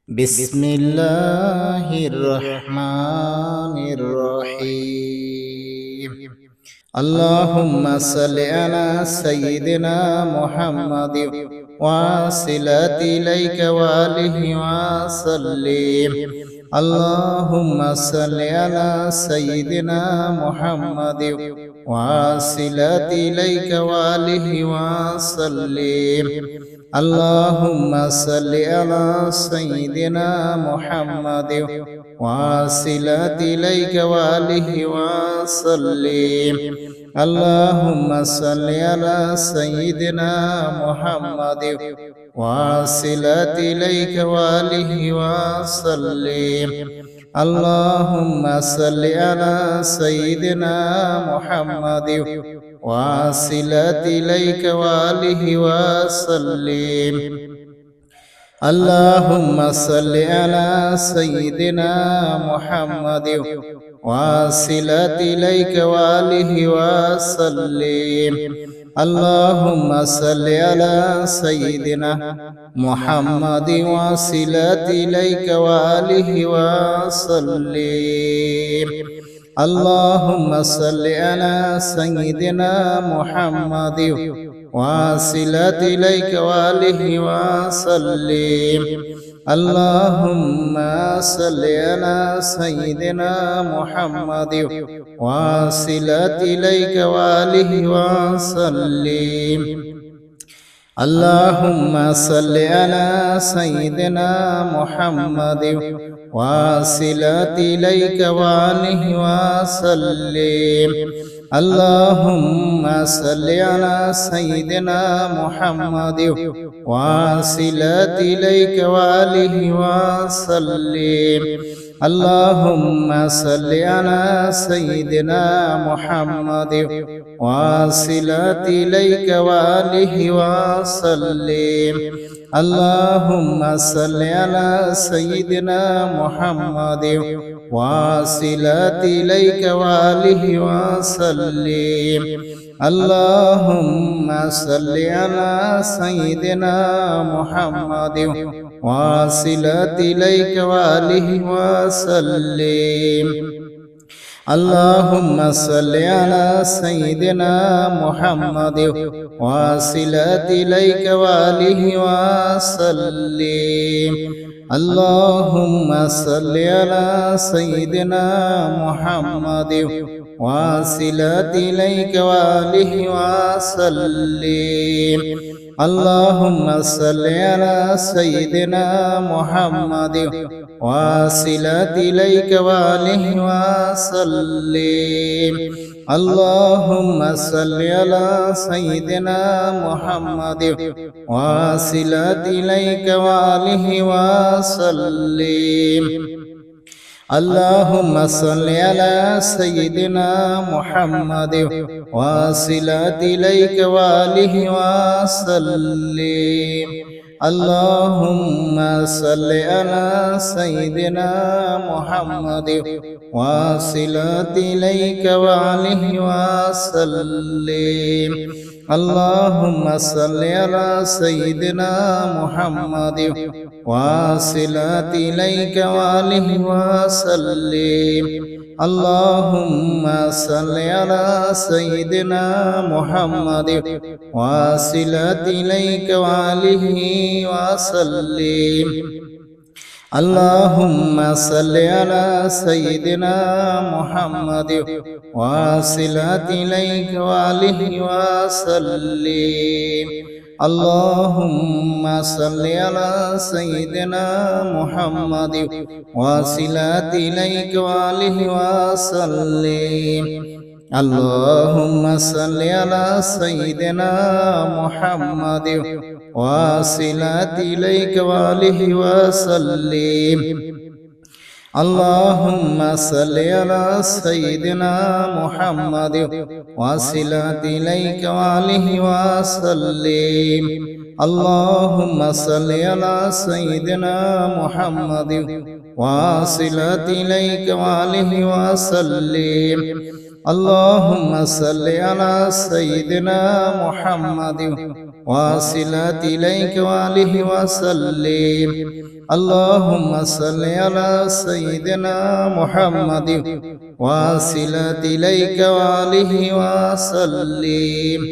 بسم الله الرحمن الرحيم. اللهم صل على سيدنا محمد وصلت إليك وآله وسلم. اللهم صل على سيدنا محمد وصلت إليك وآله وسلم. اللهم صل على سيدنا محمد وصلت إليك وآله وسلم. اللهم صل على سيدنا محمد وصلت إليك وآله وسلم. اللهم صل على سيدنا محمد وصلت إليك وآله وسلم. اللهم صل على سيدنا محمد وصلت إليك وآله وسلم. اللهم صل على سيدنا محمد وصلت إليك وآله وسلم. اللهم صل على سيدنا محمد وصلت إليك وآله وسلم. اللهم صل على سيدنا محمد وصلت إليك وآله وسلم. اللهم صل على سيدنا محمد وصلت إليك وآله وسلم. اللهم صل على سيدنا محمد وصلت إليك وآله وسلم. اللهم صل على سيدنا محمد وصلت إليك وآله وسلم. اللهم صل على سيدنا محمد وصلت إليك وآله وسلم. اللهم صل على سيدنا محمد وصلت إليك وآله وسلم. اللهم صل على سيدنا محمد وصلت إليك وآله وسلم. اللهم صل على سيدنا محمد وصلت إليك وآله وسلم. اللهم صل على سيدنا محمد وصلت إليك وآله وسلم. اللهم صل على سيدنا محمد وصلت إليك وآله وسلم. اللهم صل على سيدنا محمد وصلت إليك وآله وسلم. اللهم صل على سيدنا محمد وصلت إليك وآله وسلم. اللهم صل على سيدنا محمد وصلت إليك وآله وسلم. اللهم صل على سيدنا محمد وصلت إليك وآله وسلم. اللهم صل على سيدنا محمد وصلت إليك وآله وسلم. اللهم صل على سيدنا محمد وصلت إليك وآله وسلم. اللهم صل على سيدنا محمد وصلت إليك وآله وسلم. اللهم صل على سيدنا محمد وصلت إليك وآله وسلم. اللهم صل على سيدنا محمد وصلت إليك وآله وسلم. اللهم صل على سيدنا محمد واصلات إليك وآله وسلم. اللهم صل على سيدنا محمد واصلات إليك وآله وسلم.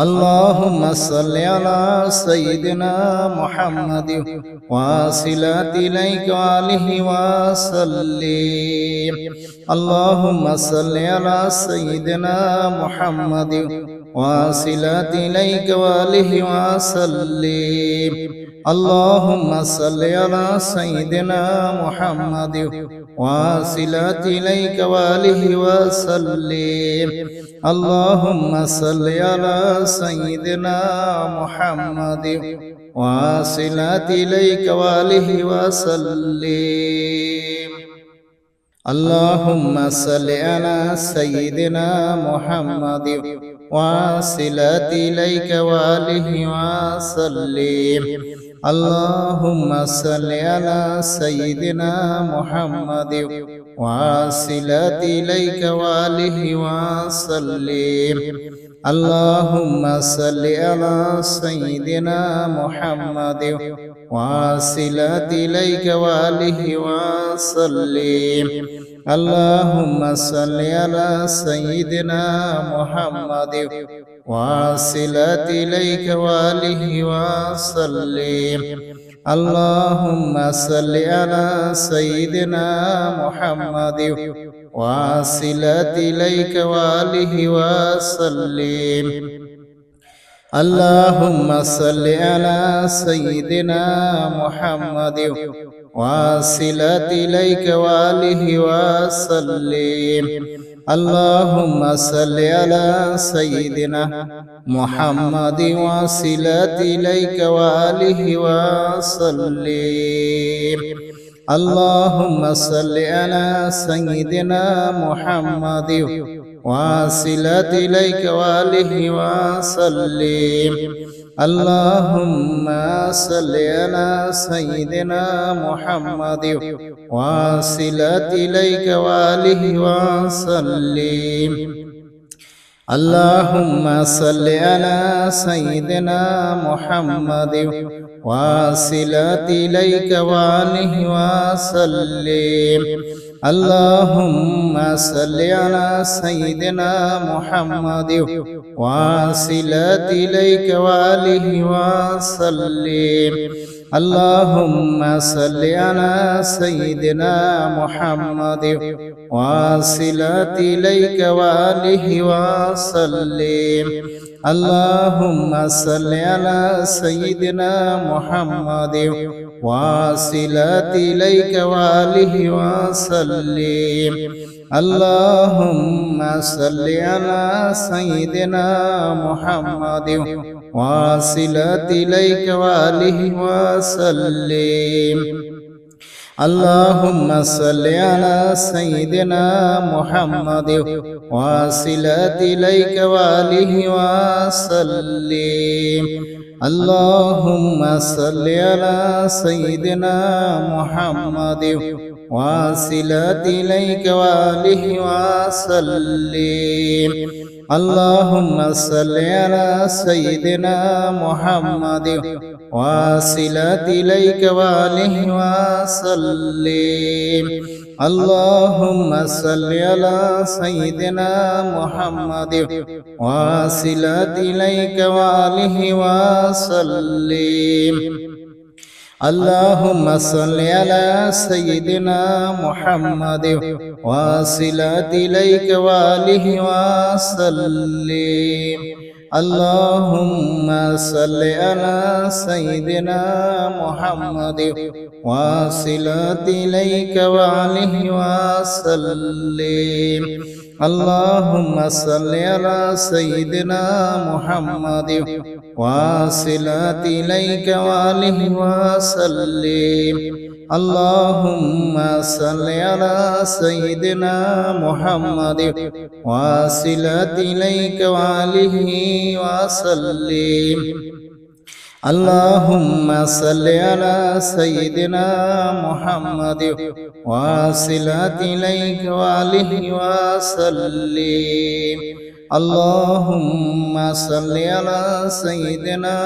اللهم صل على سيدنا محمد واصلات إليك وآله وسلم. اللهم صل على سيدنا محمد واصلات إليك وآله وسلم. اللهم صل على سيدنا محمد واصلات إليك وآله وسلم. اللهم صل على سيدنا محمد واصلات إليك وآله وسلم. اللهم صل على سيدنا محمد واصلات إليك وآله وسلم. اللهم صل على سيدنا محمد واصلات إليك وآله وسلم. اللهم صل على سيدنا محمد واصلات إليك وآله وسلم. اللهم صل على سيدنا محمد واصلات إليك وآله وسلم. اللهم صل على سيدنا محمد واصلات إليك وآله وسلم. اللهم صل على سيدنا محمد واصلات إليك وآله وسلم. اللهم صل على سيدنا محمد واصلات إليك وآله وسلم. اللهم صل على سيدنا محمد واصلات إليك وآله وسلم. اللهم صل على سيدنا محمد واصلات إليك وآله وسلم. اللهم صل على سيدنا محمد واصلات إليك وآله وسلم. اللهم صل على سيدنا محمد واصلات إليك وآله وسلم. اللهم صل على سيدنا محمد واصلات إليك وآله وسلم. اللهم صل على سيدنا محمد واصلات إليك وآله وسلم. اللهم صل على سيدنا محمد واصلات إليك وآله وسلم. اللهم صل على سيدنا محمد واصلات إليك وآله وسلم. اللهم صل على سيدنا محمد واصلات إليك وآله وسلم. اللهم صل على سيدنا محمد واصلات إليك وآله وسلم. اللهم صل على سيدنا محمد واصلات إليك وآله وسلم. اللهم صل على سيدنا محمد واصلات إليك وآله وسلم. اللهم صل على سيدنا محمد واصلات إليك وآله وسلم. اللهم صل على سيدنا محمد واصلات إليك وآله وسلم. اللهم صل على سيدنا محمد واصلات إليك وآله وسلم. اللهم صل على سيدنا محمد واصلات إليك وآله وسلم. اللهم صل على سيدنا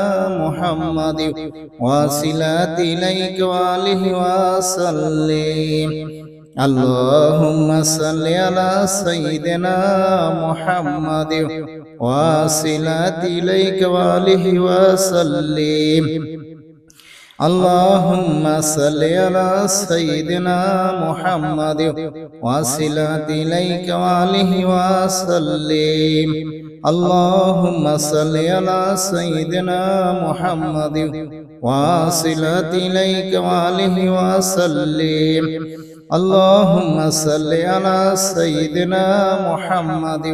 محمد وصلات إليك وآله وسلم. اللهم صل على سيدنا محمد وصلات إليك وآله وسلم. اللهم صل على سيدنا محمد وصلات إليك وآله وسلم. اللهم صل على سيدنا محمد وصلات إليك وآله وسلم. اللهم صل على سيدنا محمد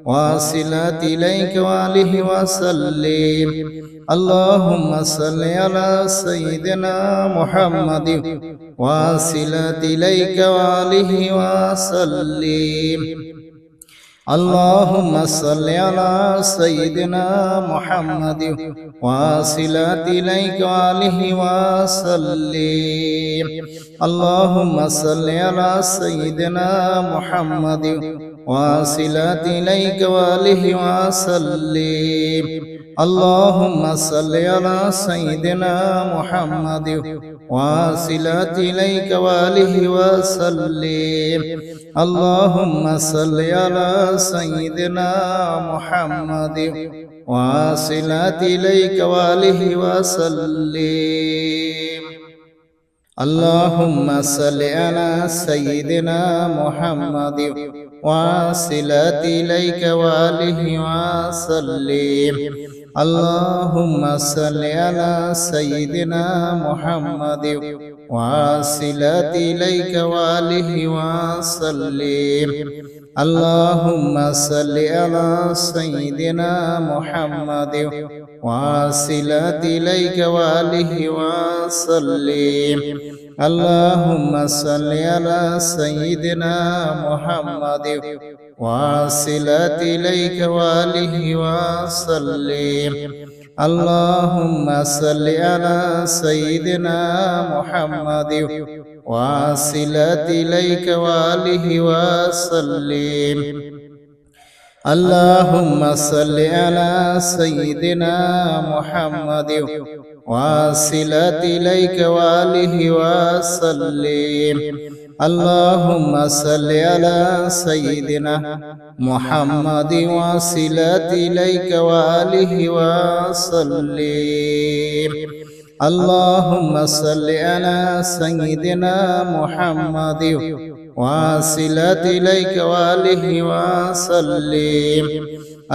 وصلات إليك وآله وسلم. اللهم صل على سيدنا محمد وصلات إليك وآله وسلم. اللهم صل على سيدنا محمد وصلات إليك وآله وسلم. اللهم صل على سيدنا محمد وصلات إليك وآله وسلم. اللهم صل على سيدنا محمد وصلات إليك وآله وسلم. اللهم صل على سيدنا محمد وصلات إليك وآله وسلم. اللهم صل على سيدنا محمد وصلات إليك وآله وسلم. اللهم صل على سيدنا محمد وصلات إليك وآله وسلم. اللهم صل على سيدنا محمد وصلات إليك وآله وسلم. اللهم صل على سيدنا محمد وصلات إليك وآله وسلم. اللهم صل على سيدنا محمد وصلات إليك وآله وسلم. اللهم صل على سيدنا محمد وصلات إليك وآله وسلم. اللهم صل على سيدنا محمد وصلات إليك وآله وسلم. اللهم صل على سيدنا محمد وصلات إليك وآله وسلم.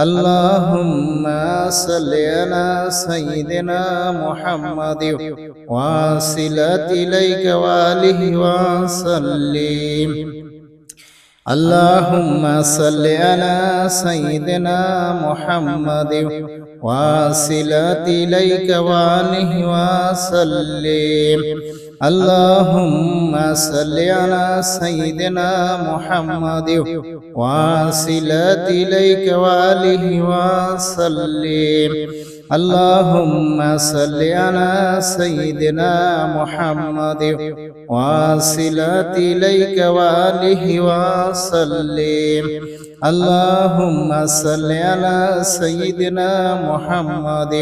اللهم صل على سيدنا محمد وصلات إليك وآله وسلم. اللهم صل على سيدنا محمد وصلات إليك وآله وسلم. اللهم صل على سيدنا محمد وصلات إليك وآله وسلم. اللهم صل على سيدنا محمد وصلات إليك وآله وسلم. اللهم صل على سيدنا محمد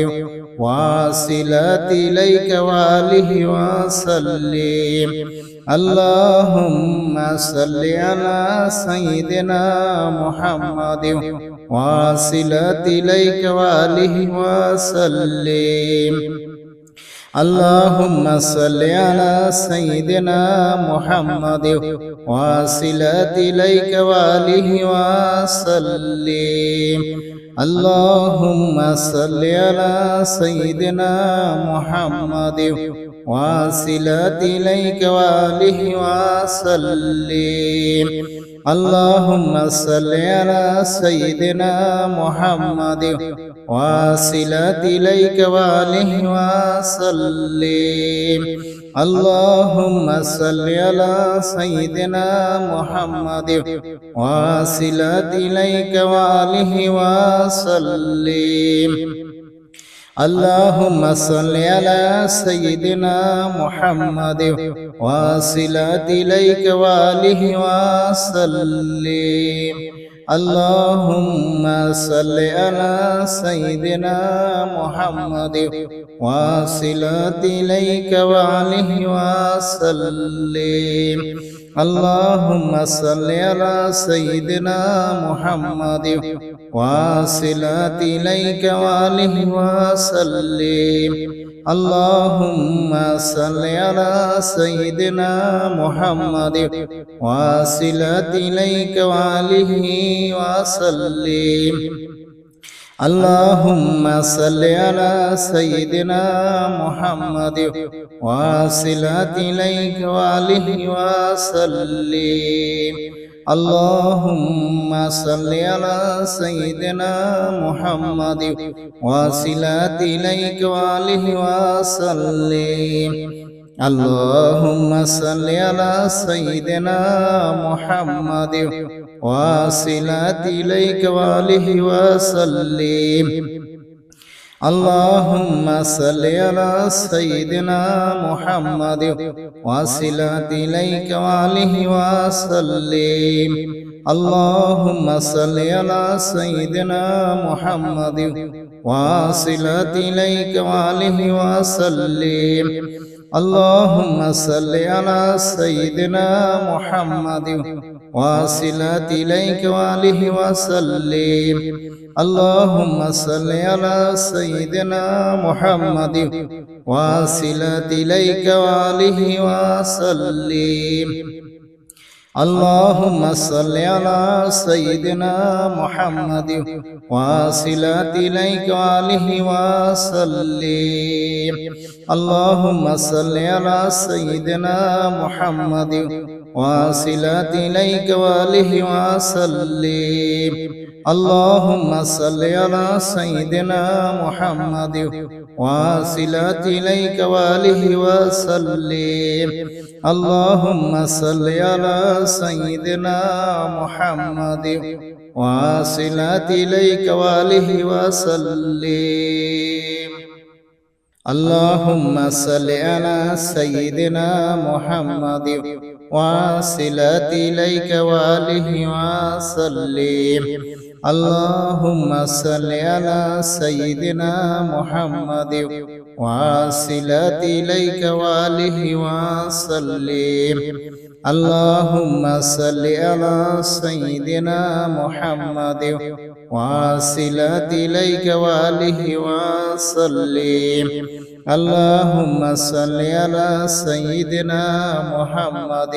وصلات إليك وآله وسلم. اللهم صل على سيدنا محمد وصلات إليك وآله وسلم. اللهم صل على سيدنا محمد وصلات إليك وآله وسلم. اللهم صل على سيدنا محمد وصلات إليك وآله وسلم. اللهم صل على سيدنا محمد وصلات إليك وآله وسلم. اللهم صل على سيدنا محمد وصلات إليك وآله وسلم. اللهم صل على سيدنا محمد وصلات إليك وآله وسلم. اللهم صل على سيدنا محمد واصلات إليك وآله وسلم. اللهم صل على سيدنا محمد واصلات إليك وآله وسلم. اللهم صل على سيدنا محمد واصلات إليك وآله وسلم. اللهم صل على سيدنا محمد واصلات إليك وآله وسلم. اللهم صل على سيدنا محمد واصلات إليك وآله وسلم. اللهم صل على سيدنا محمد واصلات إليك وآله وسلم. اللهم صل على سيدنا محمد واصلات إليك وآله وسلم. اللهم صل على سيدنا محمد واصلات إليك وآله وسلم. اللهم صل على سيدنا محمد واصلات إليك وآله وسلم. اللهم صل على سيدنا محمد واصلات إليك وآله وسلم. اللهم صل على سيدنا محمد واصلات إليك وآله وسلم. اللهم صل على سيدنا محمد واصلات إليك وآله وسلم. اللهم صل على سيدنا محمد واصلات إليك وآله وسلم. اللهم صل على سيدنا محمد واصلات إليك وآله وسلم. اللهم صل على سيدنا محمد واصلات إليك وآله وسلم. اللهم صل على سيدنا محمد واصلات إليك وآله وسلم. اللهم صل على سيدنا محمد واصلات إليك وآله وسلم. اللهم صل على سيدنا محمد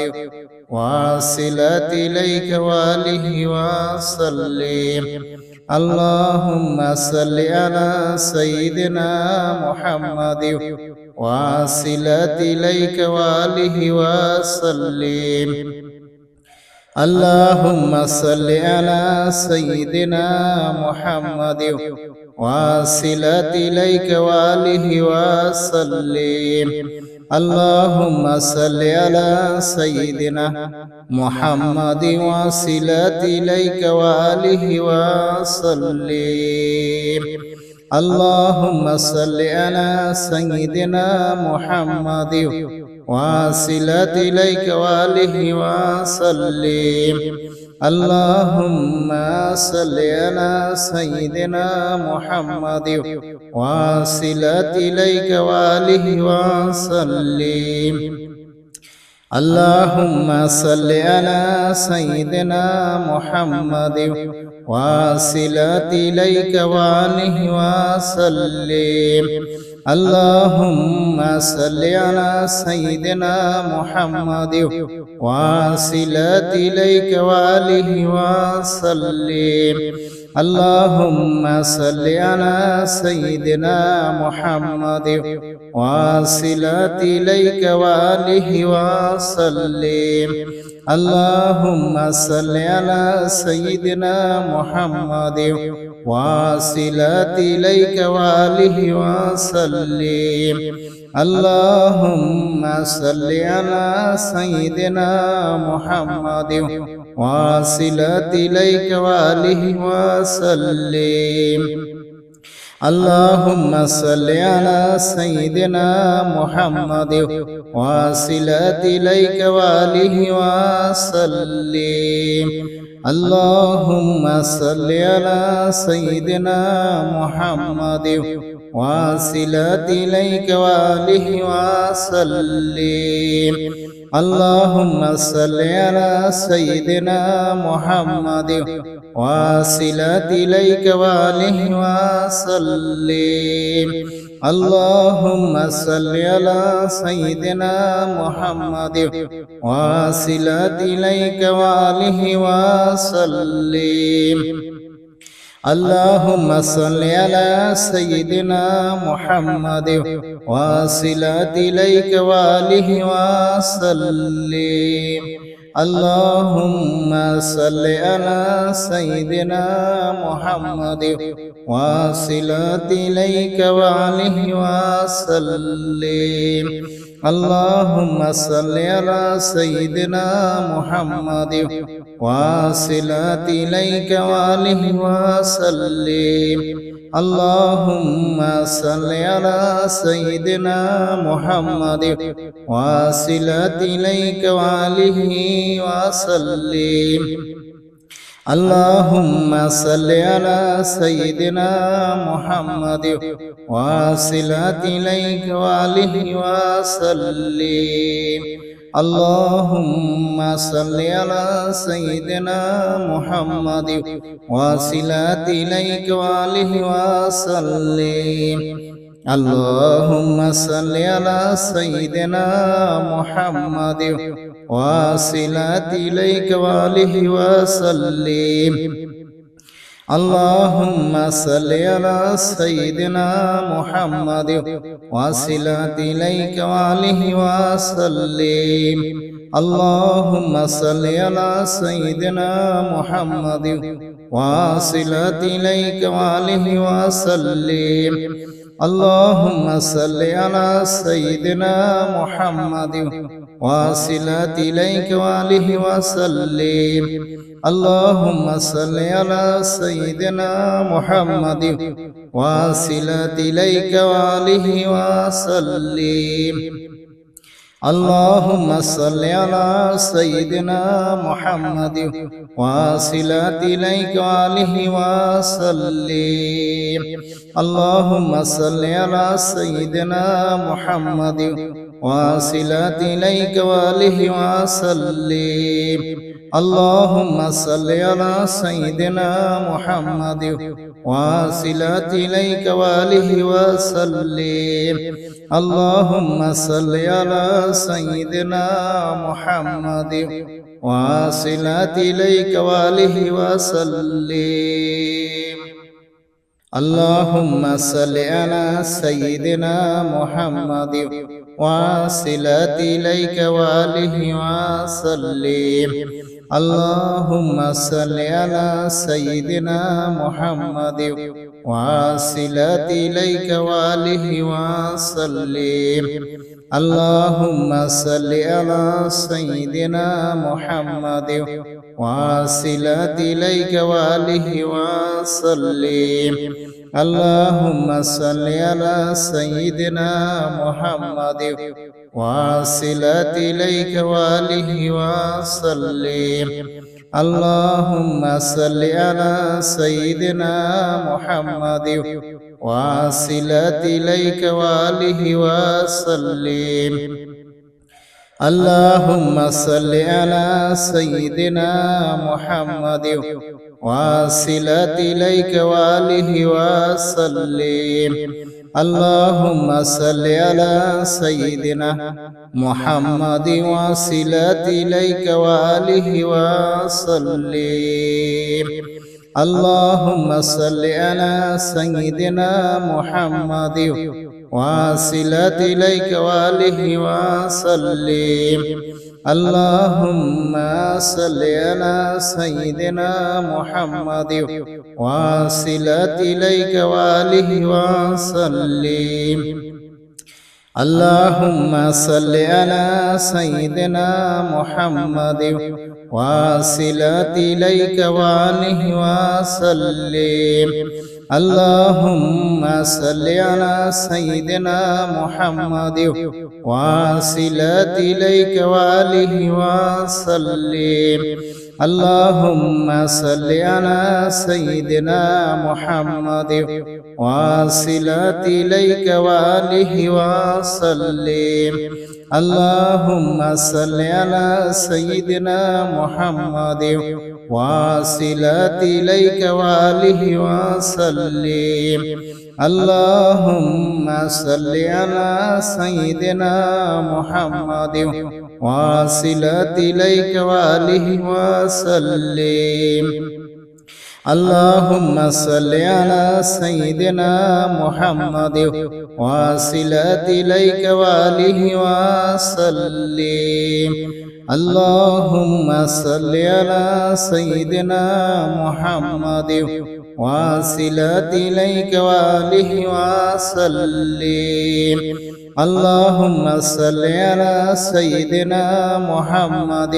واصلات إليك وآله وسلم. اللهم صل على سيدنا محمد واصلات إليك وآله وسلم. اللهم صل على سيدنا محمد واصلات إليك وآله وسلم. اللهم صل على سيدنا محمد واصلات إليك وآله وسلم. اللهم صل على سيدنا محمد واصلات إليك وآله وسلم. اللهم صل على سيدنا محمد واصلات إليك وآله وسلم. اللهم صل على سيدنا محمد واصلات إليك وآله وسلم. اللهم صل على سيدنا محمد واصلات إليك وآله وسلم. اللهم صل على سيدنا محمد واصلات إليك وآله وسلم. اللهم صل على سيدنا محمد واصلات إليك وآله وسلم. اللهم صل على سيدنا محمد واصلات إليك وآله وسلم. اللهم صل على سيدنا محمد واصلات إليك وآله وسلم. اللهم صل على سيدنا محمد واصلات إليك وآله وسلم. اللهم صل على سيدنا محمد واصلات إليك وآله وسلم. اللهم صل على سيدنا محمد واصلات إليك وآله وسلم. اللهم صل على سيدنا محمد واصلات إليك وآله وسلم. اللهم صل على سيدنا محمد واصلات إليك وآله وسلم. اللهم صل على سيدنا محمد واصلات إليك وآله وسلم. اللهم صل على سيدنا محمد واصلات إليك وآله وسلم. اللهم صل على سيدنا محمد واصلات إليك وآله وسلم. اللهم صل على سيدنا محمد واصلات إليك وآله وسلم. اللهم صل على سيدنا محمد واصلات إليك وآله وسلم. اللهم صل على سيدنا محمد واصلات إليك وآله وسلم. اللهم صل على سيدنا محمد واصلات إليك وآله وسلم. اللهم صل على سيدنا محمد واصلات إليك وآله وسلم. اللهم صل على سيدنا محمد واصلات إليك وآله وسلم. اللهم صل على سيدنا محمد واصلات إليك وآله وسلم. اللهم صل على سيدنا محمد واصلات إليك وآله وسلم. اللهم صل على سيدنا محمد واصلات إليك وآله وسلم. اللهم صل على سيدنا محمد واصلات إليك وآله وسلم. اللهم صل على سيدنا محمد واصلات إليك وآله وسلم. اللهم صل على سيدنا محمد واصلات إليك وآله وسلم. اللهم صل على سيدنا محمد واصلات إليك وآله وسلم. اللهم صل على سيدنا محمد واصلات إليك وآله وسلم. اللهم صل على سيدنا محمد واصلات إليك وآله وسلم. اللهم صل على سيدنا محمد واصلات إليك وآله وسلم. اللهم صل على سيدنا محمد واصلات إليك وآله وسلم. اللهم صل على سيدنا محمد واصلات إليك وآله وسلم. اللهم صل على سيدنا محمد واصلات إليك وآله وسلم. اللهم صل على سيدنا محمد واصلات إليك وآله وسلم. اللهم صل على سيدنا محمد وصلة إليك وآله وسلم. اللهم صل على سيدنا محمد وصلة إليك وآله وسلم. اللهم صل على سيدنا محمد وصلة إليك وآله وسلم. اللهم صل على سيدنا محمد وصلة إليك وآله وسلم. اللهم صل على سيدنا محمد وصلة إليك وآله وسلم. اللهم صل على سيدنا محمد وصلة إليك وآله وسلم. اللهم صل على سيدنا محمد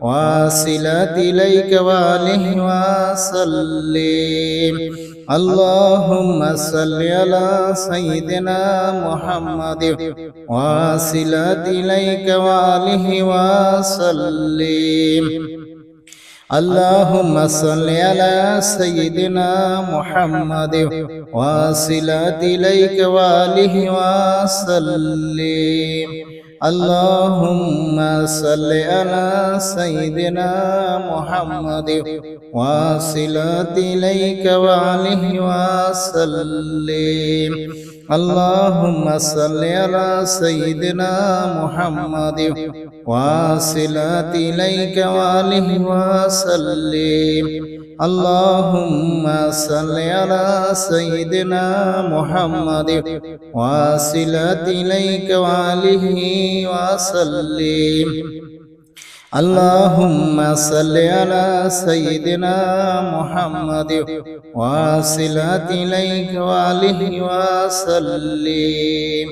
وصلة إليك وآله وسلم. اللهم صل على سيدنا محمد وصلة إليك وآله وسلم. اللهم صل على سيدنا محمد وصلة إليك وآله وسلم. اللهم صل على سيدنا محمد وصلة إليك وآله وسلم. اللهم صل على سيدنا محمد وصلة إليك وآله وسلم. اللهم صل على سيدنا محمد وصلة إليك وآله وسلم. اللهم صل على سيدنا محمد وصلة إليك وآله وسلم.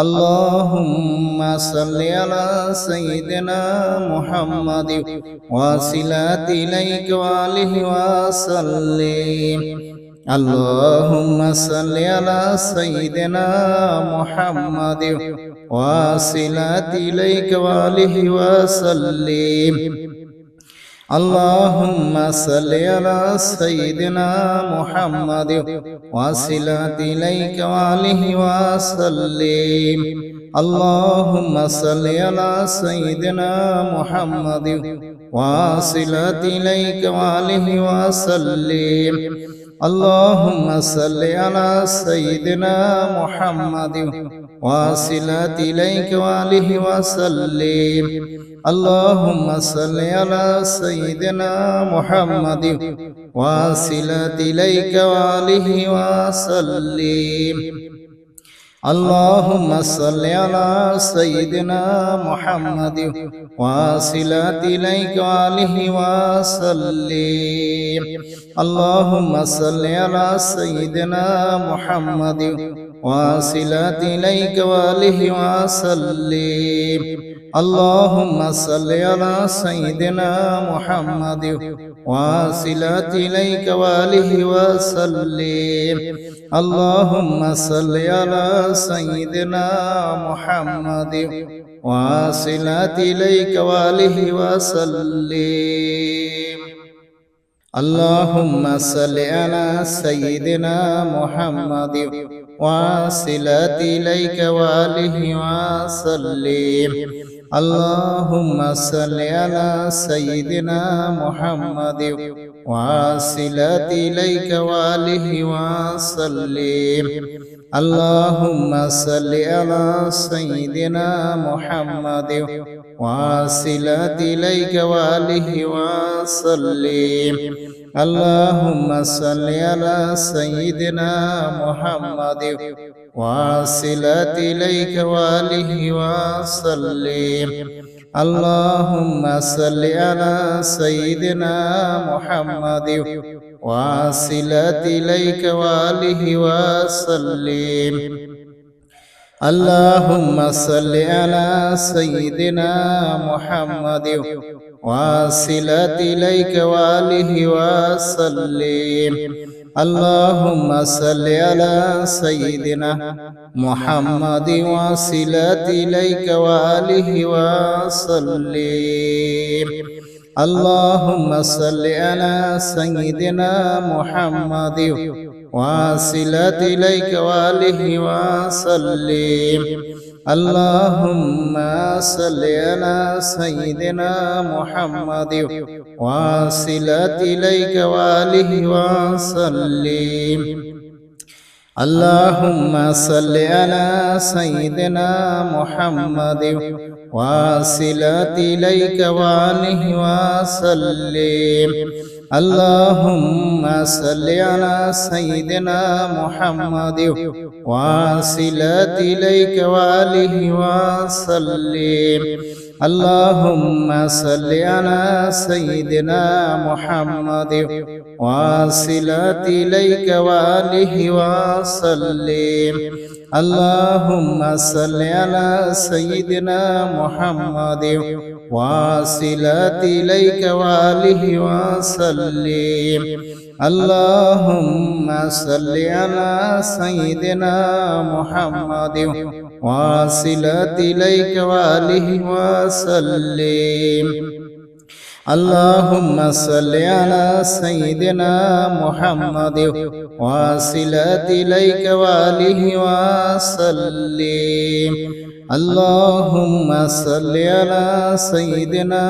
اللهم صل على سيدنا محمد وصلة إليك وآله وسلم. اللهم صل على سيدنا محمد وصلة إليك وآله وسلم. اللهم صل على سيدنا محمد وصلة إليك وآله وسلم. اللهم صل على سيدنا محمد وصلة إليك وآله وسلم. اللهم صل على سيدنا محمد وصلة إليك وآله وسلم. اللهم صل على سيدنا محمد وصلة إليك وآله وسلم. اللهم صل على سيدنا محمد وصلة إليك وآله وسلم. اللهم صل على سيدنا محمد وصلة إليك وآله وسلم. اللهم صل على سيدنا محمد وصلة إليك وآله وسلم. اللهم صل على سيدنا محمد وصلة إليك وآله وسلم. اللهم صل على سيدنا محمد وصلة إليك وآله وسلم. اللهم صل على سيدنا محمد وصلة إليك وآله وسلم. اللهم صل على سيدنا محمد وصلة إليك وآله وسلم. اللهم صل على سيدنا محمد وصلة إليك وآله وسلم. اللهم صل على سيدنا محمد وصلة إليك وآله وسلم. اللهم صل على سيدنا محمد وصلة إليك وآله وسلم. اللهم صل على سيدنا محمد وصلة إليك وآله وسلم. اللهم صل على سيدنا محمد وصلة إليك وآله وسلم. اللهم صل على سيدنا محمد وصلة إليك وآله وسلم. اللهم صل على سيدنا محمد وصلة إليك وآله وسلم. اللهم صل على سيدنا محمد وصلة إليك وآله وسلم. اللهم صل على سيدنا محمد وصلة إليك وآله وسلم. اللهم صل على سيدنا محمد وصلة إليك وآله وسلم. اللهم صل على سيدنا محمد وصلة إليك وآله وسلم. اللهم صل على سيدنا محمد وصلة إليك وآله وسلم. اللهم صل على سيدنا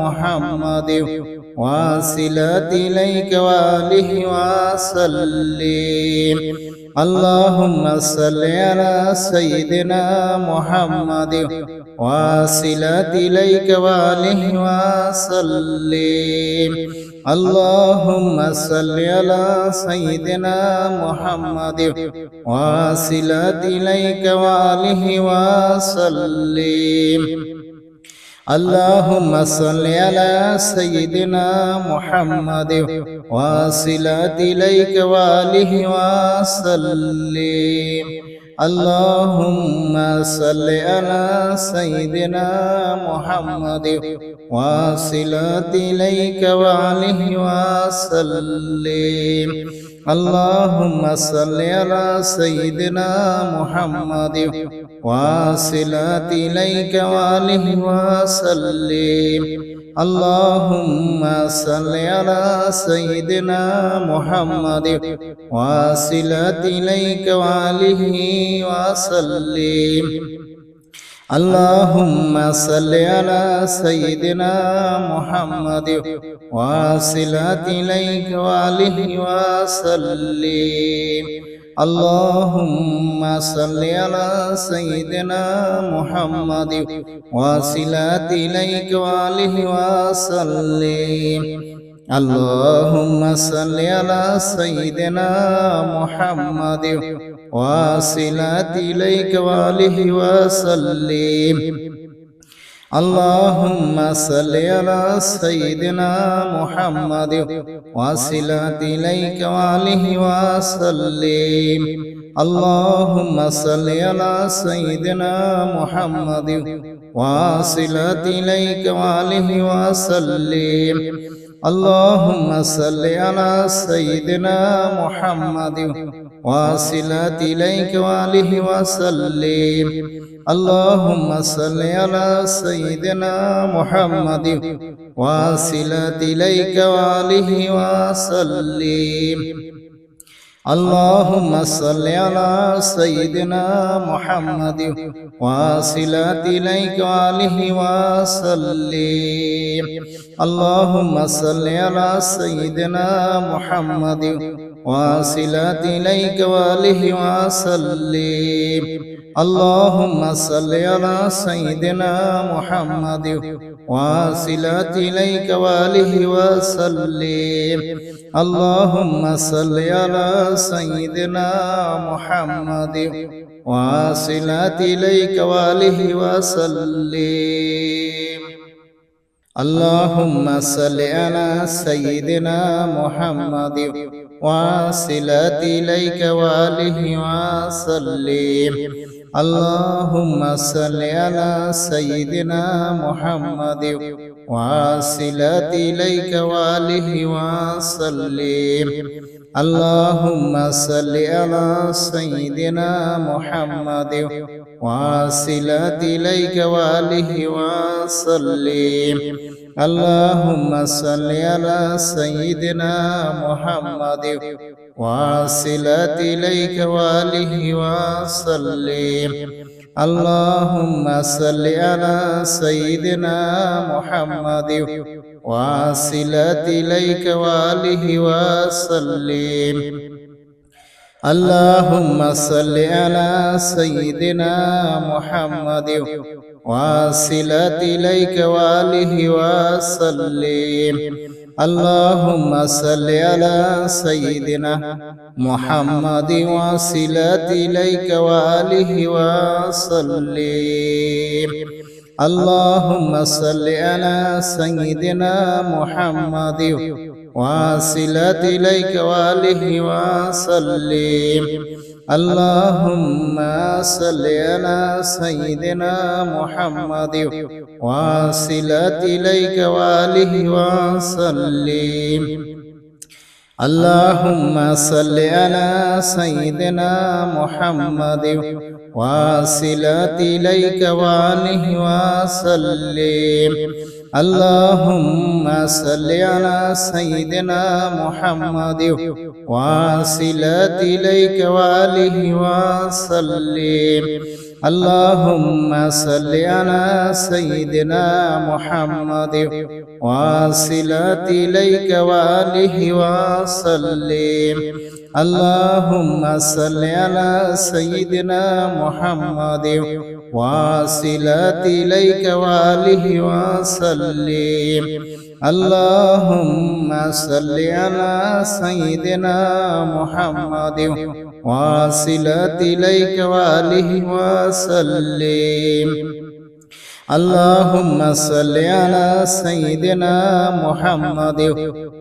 محمد وصلة إليك وآله وسلم. اللهم صل على سيدنا محمد وصلة إليك وآله وسلم. اللهم صل على سيدنا محمد وصلة إليك وآله وسلم. اللهم صل على سيدنا محمد وصلة إليك وآله وسلم. اللهم صل على سيدنا محمد وصلة إليك وآله وسلم. اللهم صل على سيدنا محمد وصلة إليك وآله وسلم. اللهم صل على سيدنا محمد وصلة إليك وآله وسلم. اللهم صل على سيدنا محمد وصلة إليك وآله وسلم. اللهم صل على سيدنا محمد وصلة إليك وآله وسلم. اللهم صل على سيدنا محمد وصلة إليك وآله وسلم. اللهم صل على سيدنا محمد وصلة إليك وآله وسلم. اللهم صل على سيدنا محمد وصلة إليك وآله وسلم. اللهم صل على سيدنا محمد وصلة إليك وآله وسلم. اللهم صل على سيدنا محمد وصلة إليك وآله وسلم. اللهم صل على سيدنا محمد وصلة إليك وآله وسلم. اللهم صل على سيدنا محمد وصلة إليك وآله وسلم. اللهم صل على سيدنا محمد وصلة إليك وآله وسلم. اللهم صل على سيدنا محمد وصلة إليك وآله وسلم. اللهم صل على سيدنا محمد وصلة إليك وآله وسلم. اللهم صل على سيدنا محمد وصلة إليك وآله وسلم. اللهم صل على سيدنا محمد وصلة إليك وآله وسلم. اللهم صل على سيدنا محمد وصلة إليك وآله وسلم. اللهم صل على سيدنا محمد وصلة إليك وآله وسلم. اللهم صل على سيدنا محمد وصلة إليك وآله وسلم. اللهم صل على سيدنا محمد وصلة إليك وآله وسلم. اللهم صل على سيدنا محمد وصلة إليك وآله وسلم. اللهم صل على سيدنا محمد وصلة إليك وآله وسلم. اللهم صل على سيدنا محمد وصلة إليك وآله وسلم. اللهم صل على سيدنا محمد وصلة إليك وآله وسلم. اللهم صل على سيدنا محمد وصلة إليك وآله وسلم. اللهم صل على سيدنا محمد وصلة إليك وآله وسلم. اللهم صل على سيدنا محمد وصلة إليك وآله وسلم. اللهم صل على سيدنا محمد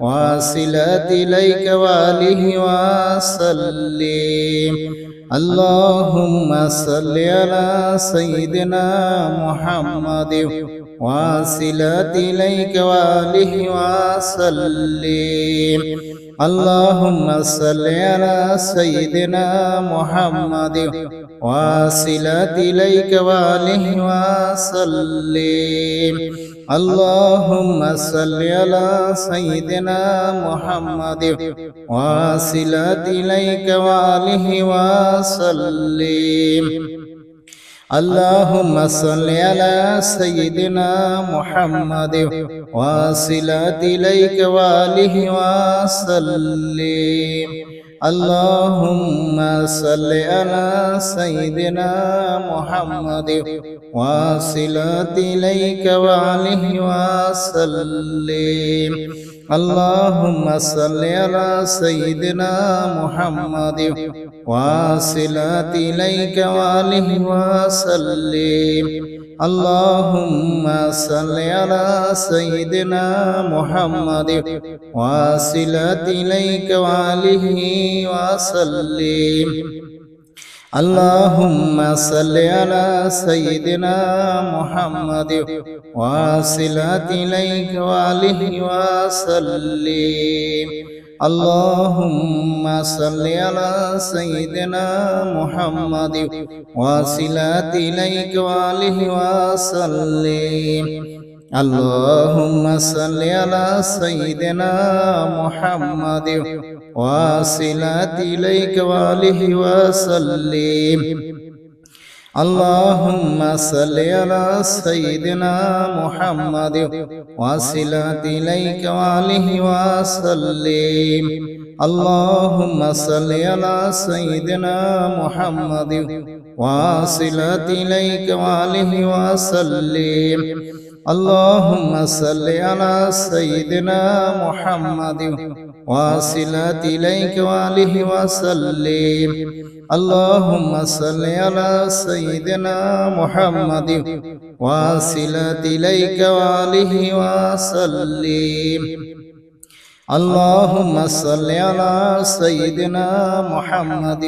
وصلة إليك وآله وسلم. اللهم صل على سيدنا محمد وصلة إليك وآله وسلم. اللهم صل على سيدنا محمد وصلة إليك وآله وسلم. اللهم صل على سيدنا محمد وصلة إليك وآله وسلم. اللهم صل على سيدنا محمد وصلة إليك وآله وسلم. اللهم صل على سيدنا محمد وصلة إليك وآله وسلم. اللهم صل على سيدنا محمد وصلة إليك وآله وسلم. اللهم صل على سيدنا محمد وصلة إليك وآله وسلم. اللهم صل على سيدنا محمد وصلة إليك وآله وسلم. اللهم صل على سيدنا محمد وصلة إليك وآله وسلم. اللهم صل على سيدنا محمد وصلة إليك وآله وسلم. اللهم صل على سيدنا محمد وصلة إليك وآله وسلم. اللهم صل على سيدنا محمد وصلة إليك وآله وسلم. اللهم صل على سيدنا محمد وصلة إليك وآله وسلم. اللهم صل على سيدنا محمد وصلة إليك وآله وسلم. اللهم صل على سيدنا محمد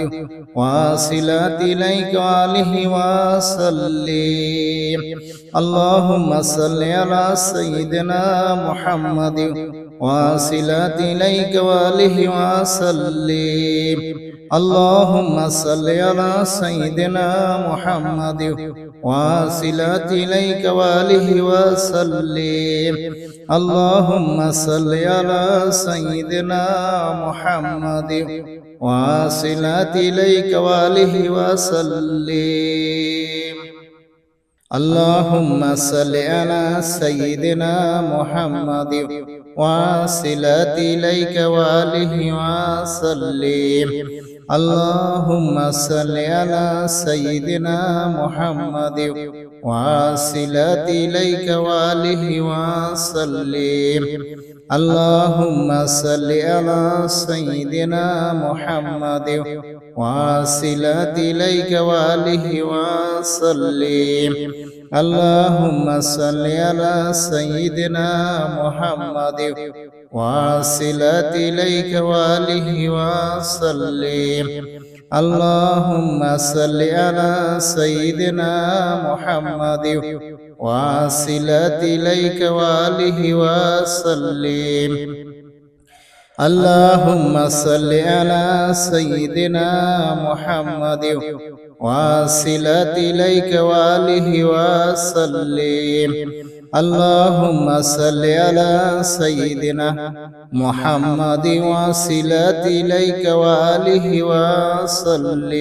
وصلة إليك وآله وسلم. اللهم صل على سيدنا محمد واصلات إليك وآله وسلم. اللهم صل على سيدنا محمد واصلات إليك وآله وسلم. اللهم صل على سيدنا محمد واصلات إليك وآله وسلم. اللهم صل على سيدنا محمد واصلات إليك وآله وسلم. اللهم صل على سيدنا محمد واصلات إليك وآله وسلم. اللهم صل على سيدنا محمد واصلات إليك وآله وسلم. اللهم صل على سيدنا محمد واصلات إليك وآله وسلم. اللهم صل على سيدنا محمد واصلات إليك وآله وسلم. اللهم صل على سيدنا محمد واصلات إليك وآله وسلم. اللهم صل على سيدنا محمد واصلات إليك وآله وسلم.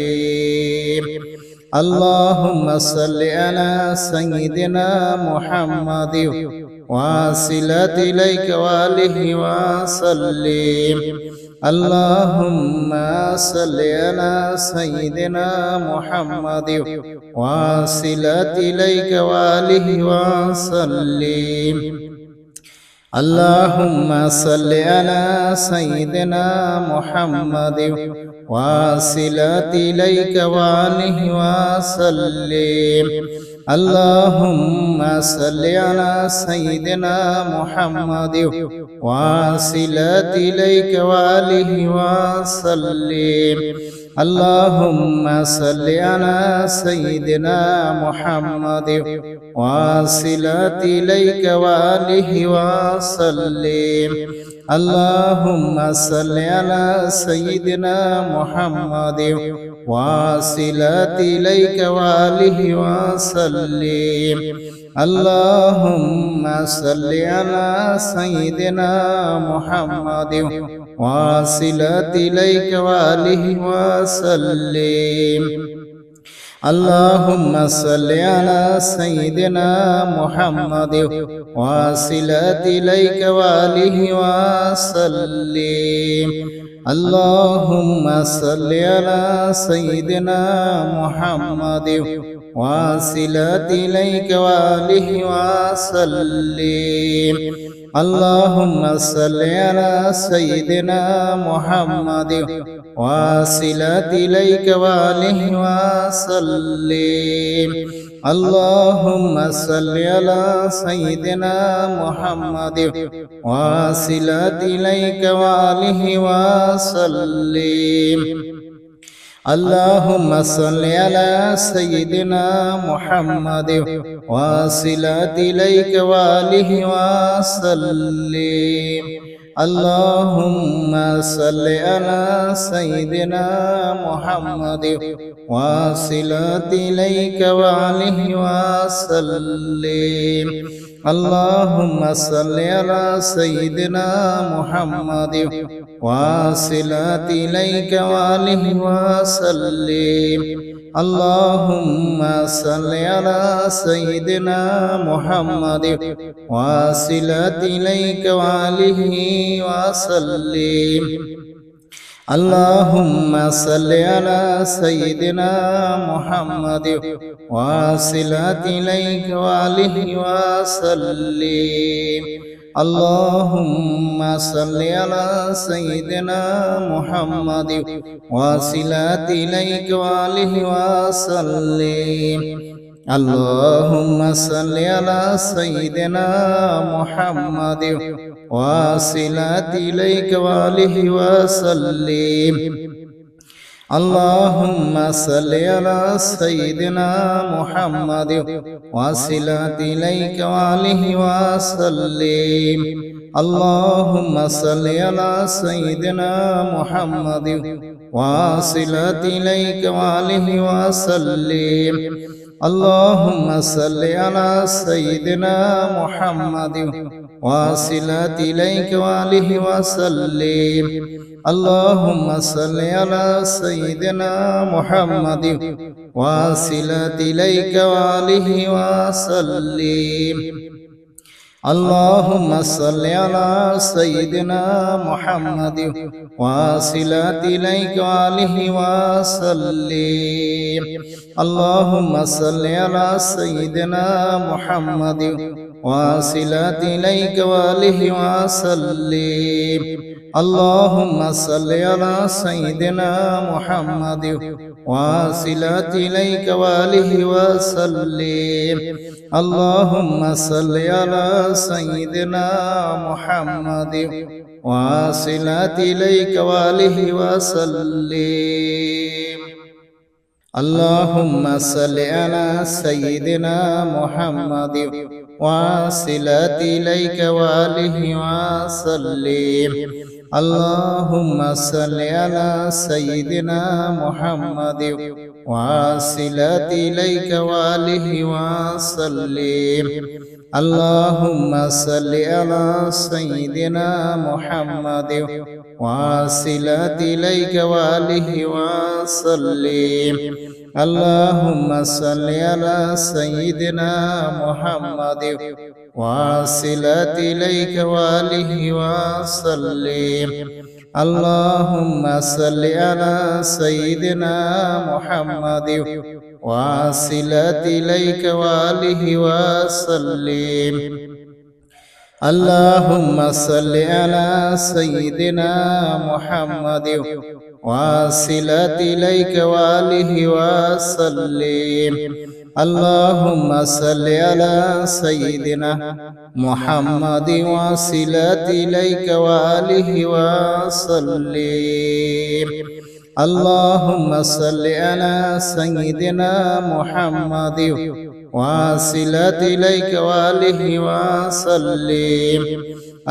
اللهم صل على سيدنا محمد واصلات إليك وآله وسلم. اللهم صل على سيدنا محمد واصلات إليك وآله وسلم. اللهم صل على سيدنا محمد واصلات إليك وآله وسلم. اللهم صل على سيدنا محمد واصلات إليك وآله وسلم. اللهم صل على سيدنا محمد واصلات إليك وآله وسلم. اللهم صل على سيدنا محمد واصلات إليك وآله وسلم. اللهم صل على سيدنا محمد واصلات إليك وآله وسلم. اللهم صل على سيدنا محمد واصلات إليك وآله وسلم. اللهم صل على سيدنا محمد واصلات إليك وآله وسلم. اللهم صل على سيدنا محمد واصلات إليك وآله وسلم. اللهم صل على سيدنا محمد واصلات إليك وآله وسلم. اللهم صل على سيدنا محمد واصلات إليك وآله وسلم. اللهم صل على سيدنا محمد واصلات إليك وآله وسلم. اللهم صل على سيدنا محمد واصلات إليك وآله وسلم. اللهم صل على سيدنا محمد واصلات إليك وآله وسلم. اللهم صل على سيدنا محمد واصلات إليك وآله وسلم. اللهم صل على سيدنا محمد واصلات إليك وآله وسلم. اللهم صل على سيدنا محمد واصلات إليك وآله وسلم. اللهم صل على سيدنا محمد واصلات إليك وآله وسلم. اللهم صل على سيدنا محمد واصلة إليك وآله وسلم. اللهم صل على سيدنا محمد واصلة إليك وآله وسلم. اللهم صل على سيدنا محمد واصلة إليك وآله وسلم. اللهم صل على سيدنا محمد واصلة إليك وآله وسلم. اللهم صل على سيدنا محمد واصلة إليك وآله وسلم. اللهم صل على سيدنا محمد واصلة إليك وآله وسلم. اللهم صل على سيدنا محمد واصلة إليك وآله وسلم. اللهم صل على سيدنا محمد واصلة إليك وآله وسلم. اللهم صل على سيدنا محمد واصلة إليك وآله وسلم. اللهم صل على سيدنا محمد واصلة إليك وآله وسلم. اللهم صل على سيدنا محمد واصلة إليك وآله وسلم. اللهم صل على سيدنا محمد واصلة إليك وآله وسلم. اللهم صل على سيدنا محمد واصلة إليك وآله وسلم. اللهم صل على سيدنا محمد واصلة إليك وآله وسلم. اللهم صل على سيدنا محمد واصلة إليك وآله وسلم.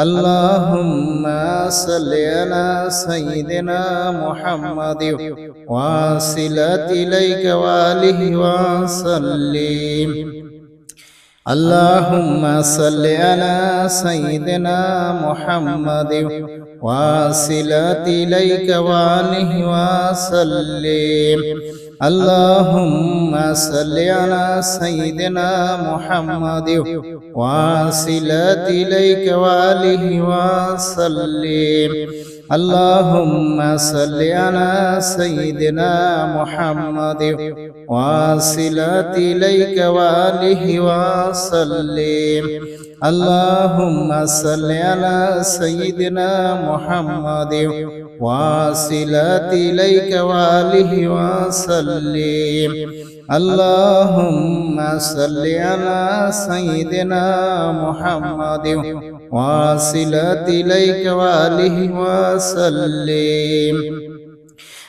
اللهم صل على سيدنا محمد واصلة إليك وآله وسلم. اللهم صل على سيدنا محمد واصلة إليك وآله وسلم. اللهم صل على سيدنا محمد واصلة إليك وآله وسلم. اللهم صل على سيدنا محمد واصلة إليك وآله وسلم. اللهم صل على سيدنا محمد واصلة إليك وآله وسلم. اللهم صل على سيدنا محمد واصلة إليك وآله وسلم.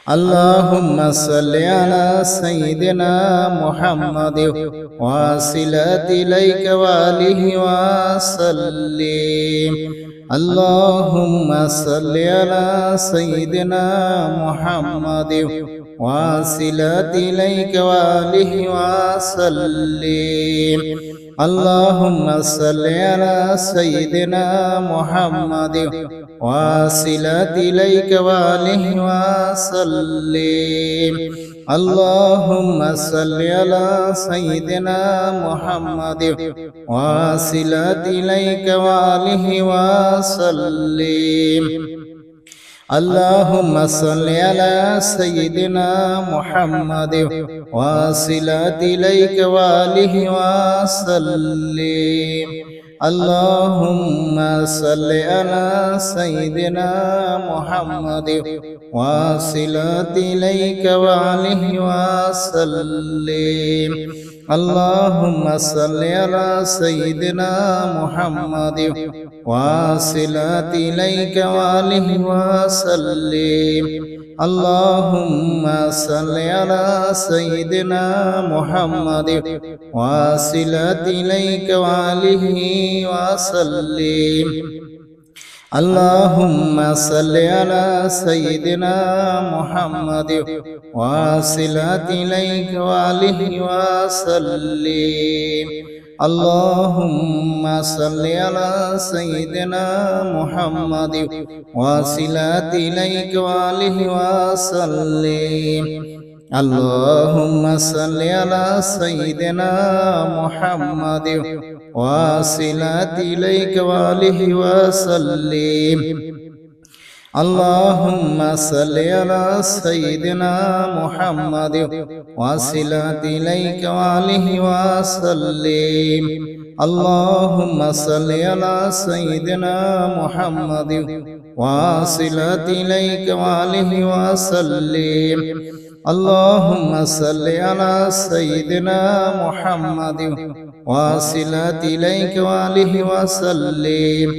اللهم صل على سيدنا محمد واصلة إليك وآله وسلم. اللهم صل على سيدنا محمد واصلة إليك وآله وسلم. اللهم صل على سيدنا محمد واصلة إليك وآله وسلم. اللهم صل على سيدنا محمد واصلة إليك وآله وسلم. اللهم صل على سيدنا محمد واصلة إليك وآله وسلم. اللهم صل على سيدنا محمد واصلة إليك وآله وسلم. اللهم صل على سيدنا محمد واصلة إليك وآله وسلم. اللهم صل على سيدنا محمد واصلة إليك وآله وسلم. اللهم صل على سيدنا محمد واصلات إليك وآله وسلم. اللهم صل على سيدنا محمد واصلات إليك وآله وسلم. اللهم صل على سيدنا محمد واصلات إليك وآله وسلم. اللهم صل على سيدنا محمد واصلات إليك وآله وسلم. اللهم صل على سيدنا محمد واصلات إليك وآله وسلم. اللهم صل على سيدنا محمد واصلات إليك وآله وسلم.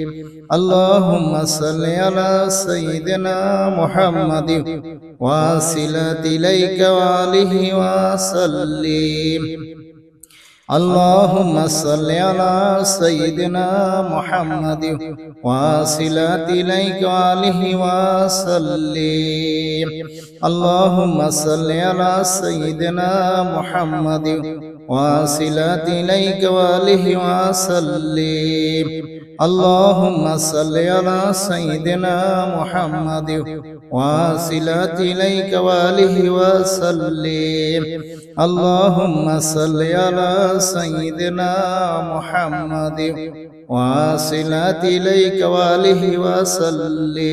اللهم صل على سيدنا محمد واصلات إليك وآله وسلم. اللهم صل على سيدنا محمد واصلات إليك وآله وسلم. اللهم صل على سيدنا محمد واصلات إليك وآله وسلم. اللهم صل على سيدنا محمد واصلات إليك وآله وسلم. اللهم صل على سيدنا محمد واصلات إليك وآله وسلم.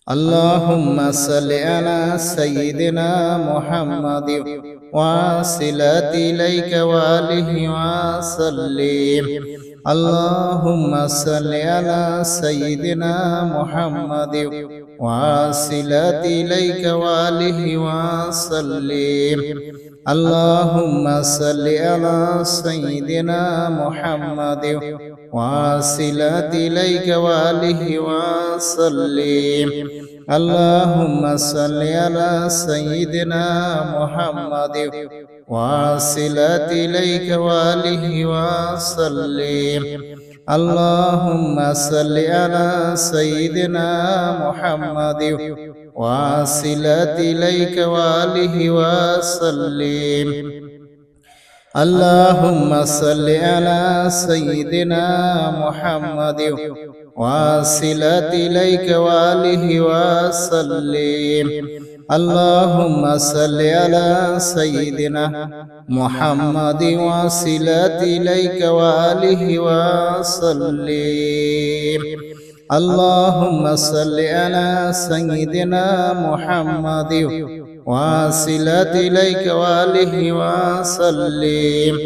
اللهم صل على سيدنا محمد واصلات إليك وآله وسلم. اللهم صل على سيدنا محمد واصلات إليك وآله وسلم. اللهم صل على سيدنا محمد واصلات إليك وآله وسلم. اللهم صل على سيدنا محمد واصلات إليك وآله وسلم. اللهم صل على سيدنا محمد واصلات إليك وآله وسلم. اللهم صل على سيدنا محمد واصلات إليك وآله وسلم. اللهم صل على سيدنا محمد واصلات إليك وآله وسلم. اللهم صل على سيدنا محمد واصلات إليك وآله وسلم.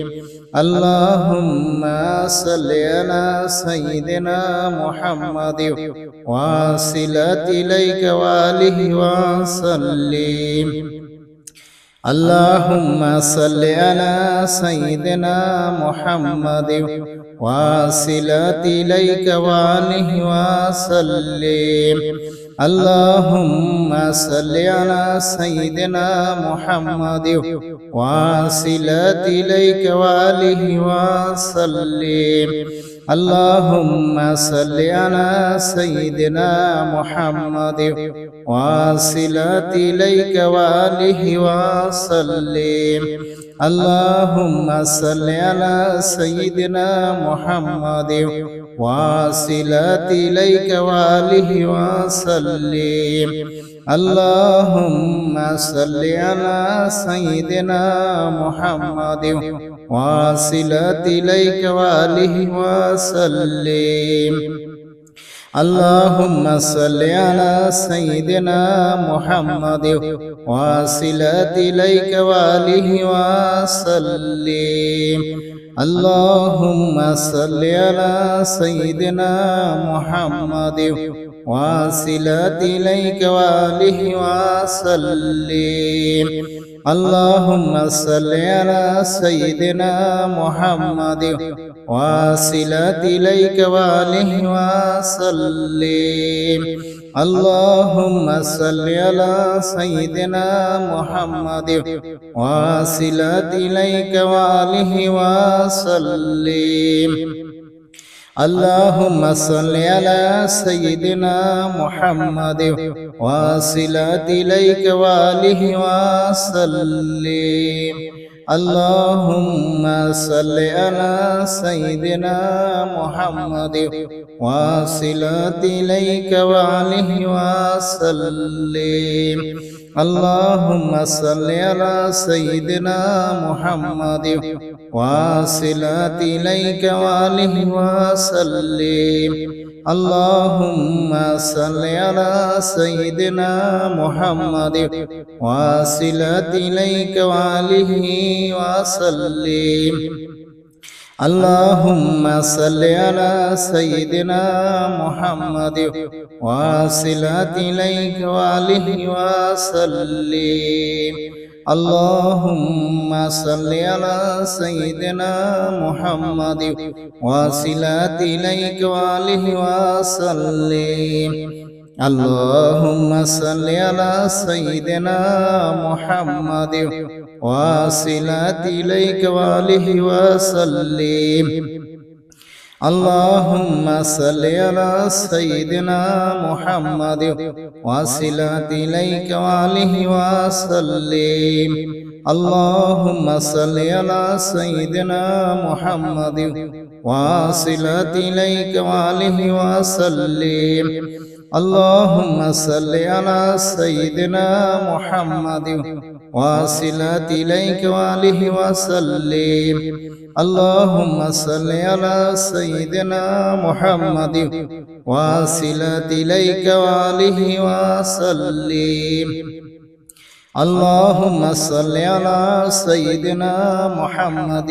اللهم صل على سيدنا محمد واصلات إليك وآله وسلم. اللهم صل على سيدنا محمد واصلات إليك وآله وسلم. اللهم صل على سيدنا محمد واصلات إليك وآله وسلم. اللهم صل على سيدنا محمد واصلات إليك وآله وسلم. اللهم صل على سيدنا محمد واصلات إليك وآله وسلم. اللهم صل على سيدنا محمد واصلات إليك وآله وسلم. اللهم صل على سيدنا محمد واصلات إليك وآله وسلم. اللهم صل على سيدنا محمد واصلات إليك وآله وسلم. اللهم صل على سيدنا محمد واصلات إليك وآله وسلم. اللهم صل على سيدنا محمد واصلات إليك وآله وسلم. اللهم صل على سيدنا محمد واصلات إليك وآله وسلم. اللهم صل على سيدنا محمد واصلات إليك وآله وسلم. اللهم صل على سيدنا محمد واصلات إليك وآله وسلم. اللهم صل على سيدنا محمد واصلات إليك وآله وسلم. اللهم صل على سيدنا محمد واصلات إليك وآله وسلم. اللهم صل على سيدنا محمد واصلات إليك وآله وسلم. اللهم صل على سيدنا محمد واصلات إليك وآله وسلم. اللهم صل على سيدنا محمد واصلات إليك وآله وسلم. اللهم صل على سيدنا محمد واصلات إليك وآله وسلم. اللهم صل على سيدنا محمد واصلات إليك وآله وسلم. اللهم صل على سيدنا محمد واصلات إليك وآله وسلم. اللهم صل على سيدنا محمد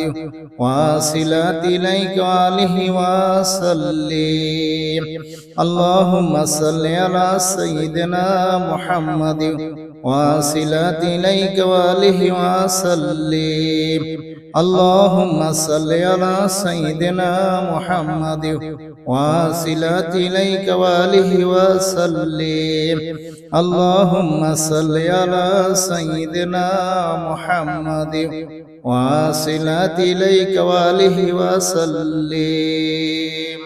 واصلات إليك وآله وسلم. اللهم صل على سيدنا محمد واصلات إليك وآله وسلم. اللهم صل على سيدنا محمد واصلات إليك وآله وسلم. اللهم صل على سيدنا محمد واصلات إليك وآله وسلم.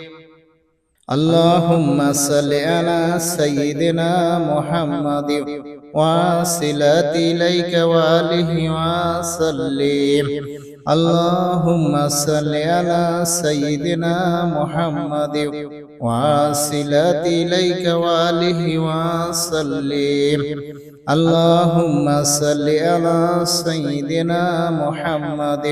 اللهم صل على سيدنا محمد واصلات إليك وآله وسلم. اللهم صل على سيدنا محمد واصلات إليك وآله وسلم. اللهم صل على سيدنا محمد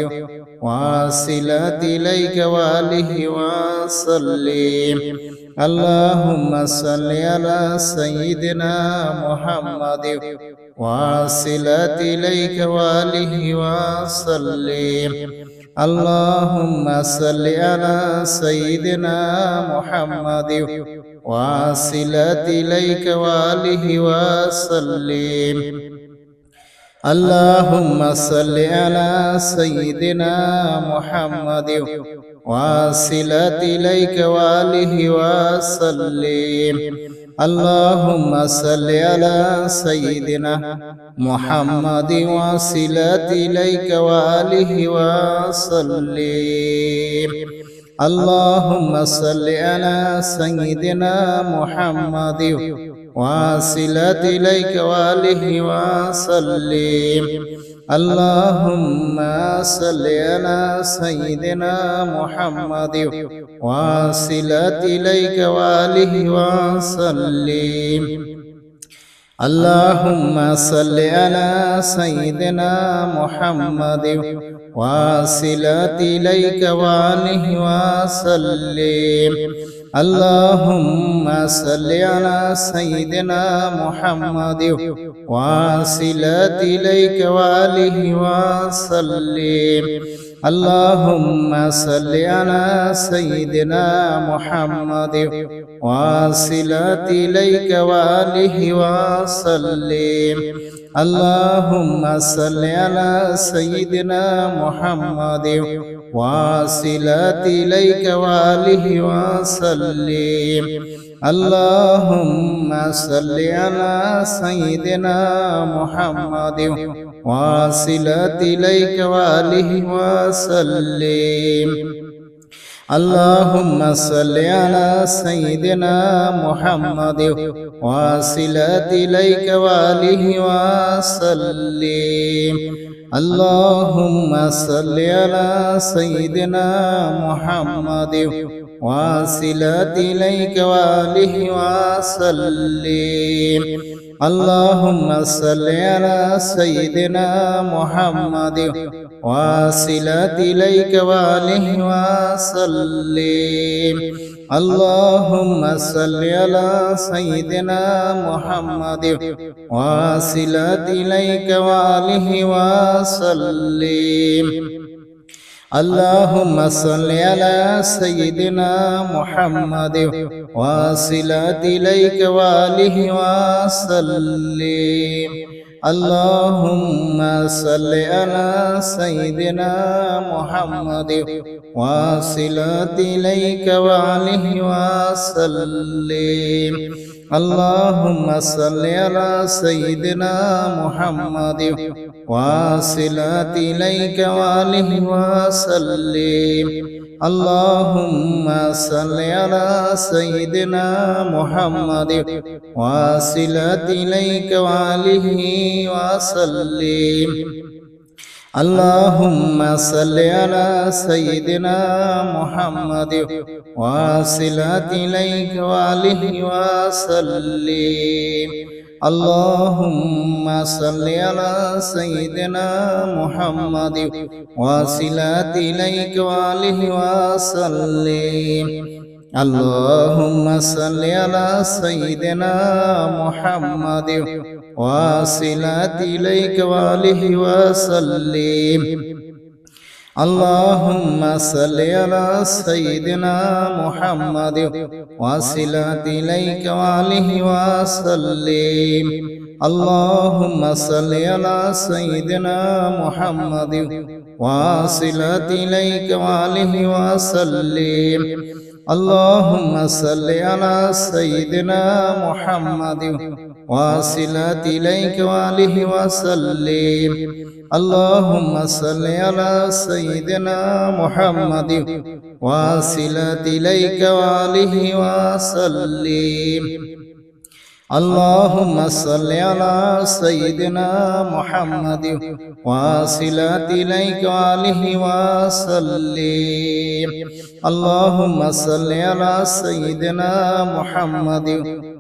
واصلات إليك وآله وسلم. اللهم صل على سيدنا محمد واصلات إليك وآله وسلم. اللهم صل على سيدنا محمد واصلات إليك وآله وسلم. اللهم صل على سيدنا محمد واصلات إليك وآله وسلم. اللهم صل على سيدنا محمد واصلات إليك وآله وسلم. اللهم صل على سيدنا محمد واصلات إليك وآله وسلم. اللهم صل على سيدنا محمد واصلات إليك وآله وسلم. اللهم صل على سيدنا محمد واصلات إليك وآله وسلم. اللهم صل على سيدنا محمد واصلات إليك وآله وسلم. اللهم صل على سيدنا محمد واصلات إليك وآله وسلم. اللهم صل على سيدنا محمد واصلات إليك وآله وسلم. اللهم صل على سيدنا محمد واصلات إليك وآله وسلم. اللهم صل على سيدنا محمد واصلات إليك وآله وسلم. اللهم صل على سيدنا محمد واصلات إليك وآله وسلم. اللهم صل على سيدنا محمد واصلات إليك وآله وسلم. اللهم صل على سيدنا محمد واصلات إليك وآله وسلم. اللهم صل على سيدنا محمد واصلات إليك وآله وسلم. اللهم صل على سيدنا محمد واصلات إليك وآله وسلم. اللهم صل على سيدنا محمد واصلات إليك وآله وسلم. اللهم صل على سيدنا محمد واصلات إليك وآله وسلم. اللهم صل على سيدنا محمد واصلات إليك وآله وسلم. اللهم صل على سيدنا محمد واصلات إليك وآله وسلم. اللهم صل على سيدنا محمد واصلات إليك وآله وسلم. اللهم صل على سيدنا محمد واصلات إليك وآله وسلم. اللهم صل على سيدنا محمد واصلات إليك وآله وسلم. اللهم صل على سيدنا محمد واصلات إليك وآله وسلم. اللهم صل على سيدنا محمد واصلات إليك وآله وسلم. اللهم صل على سيدنا محمد واصلات إليك وآله وسلم. اللهم صل على سيدنا محمد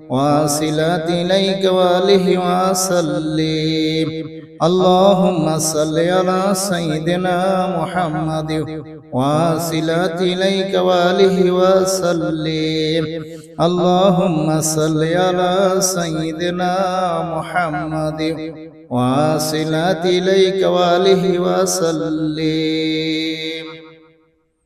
واصلات إليك وآله وسلم. اللهم صل على سيدنا محمد واصلات إليك وآله وسلم. اللهم صل على سيدنا محمد واصلات إليك وآله وسلم.